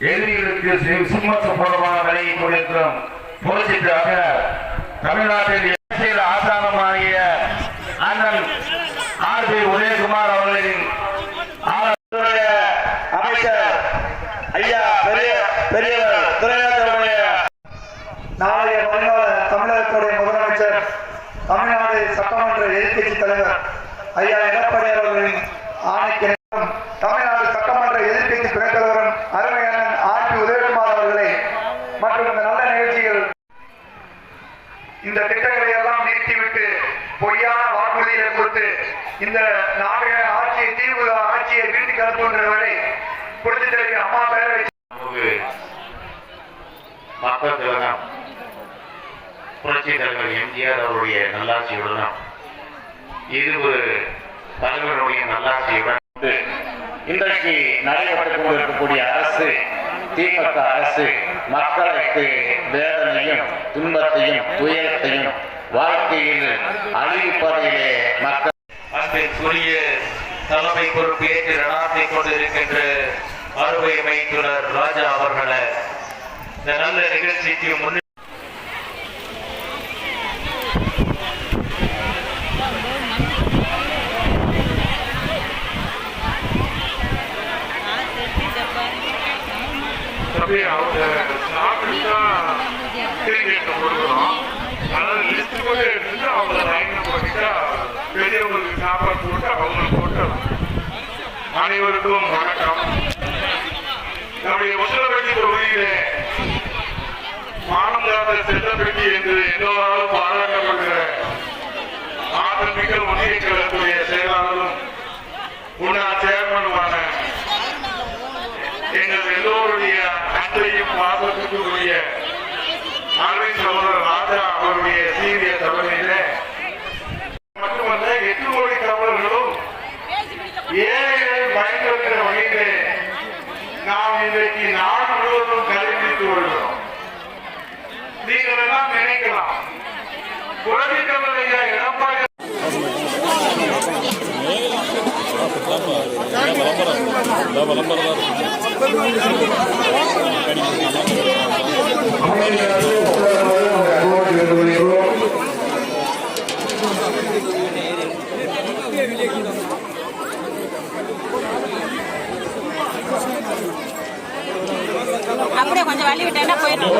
எதிரிகளுக்கு சிம்ம சம்பளமான விலையை கொண்டிருக்கிறோம். புரட்சிக்காக தமிழ்நாட்டில் அரசியல் ஆசானமாகிய அண்ணன் ஆர்.பி. உதயகுமார் அவர்களின் அமைச்சர் ஐயா பெரியவர் துரைராஜனுடைய நாளைய தமிழகத்துடைய முதலமைச்சர், தமிழ்நாடு சட்டமன்ற எதிர்க்கட்சி தலைவர் ஐயா எடப்பாடி அவர்களின் ஆணைக்கு தமிழ்நாடு சட்டமன்ற எதிர்க்கட்சி துணைத் தலைவரும் அருமையான ஆர்.பி. உதயகுமார் அவர்களை மற்றும் இந்த நல்ல நிகழ்ச்சிகள் இந்த திட்டங்களை எல்லாம் நிறுத்திவிட்டு பொய்யான வாக்குறுதிகளை கொடுத்து இந்த நாடக ஆட்சியை திமுக ஆட்சியை வீட்டுக்கு அனுப்புகின்ற வரை புரட்சி தலைவி அம்மா பேரவை மக்கள் திலகம் புரட்சி தலைவர் எம்ஜிஆர் அவருடைய நல்லாட்சியுடனும் இது ஒரு தலைவருடைய நல்லாட்சியுடன் இன்றைக்கு நடைபெற்றுக் கொண்டிருக்கக்கூடிய அரசு திமுக அரசு மக்களுக்கு வேதனையும் துன்பத்தையும் துயரத்தையும் வாழ்க்கையில் அழிவிப்பதிலே மக்கள் அன்பிற்குரிய தலைமை பொறுப்பேற்று நடாத்திக் கொண்டிருக்கின்ற அறுவை மைத்துனர் ராஜா அவர்களை இந்த நல்ல நிகழ்ச்சிக்கு முன்னே அவங்க சாப்பிட்டுதான் திரும்பி கொடுக்குறோம். அதாவது லிஸ்ட் கூட எடுத்துட்டு அவங்கள லைன்ல போட்டுட்டா பெரியவங்களுக்கு சாப்பாடு போட்டு அவங்களுக்கு போட்டு. அனைவருக்கும் வணக்கம். நம்முடைய உசிலப்பட்டி தொகுதியிலே மானந்தாத செல்லப்பட்டி என்று எல்லோராலும் பாராட்டப்படுகிற ஆதமிக்க முன்னேற்ற கழகத்துடைய செயலாளரும் முன்னாள் சேர்மனுமான எங்கள் எல்லோருடைய அன்பையும் பாசத்துக்கும் உரிய அரவிந்த் சகோதரர் ராஜா அவருடைய சீரிய தலைமையில மட்டுமல்ல 8 கோடி தமிழர்களும் ஏழைகள் பயன்படுகிற வகையிலே நாம் இன்றைக்கு நாடு முழுவதும் கடைபிடித்து வருகிறோம். நீங்கள் எல்லாம் நினைக்கலாம், புரட்சி தமிழக எடப்பாடி அப்படியே கொஞ்சம் வழி விட்டேன்னா போயிடும்.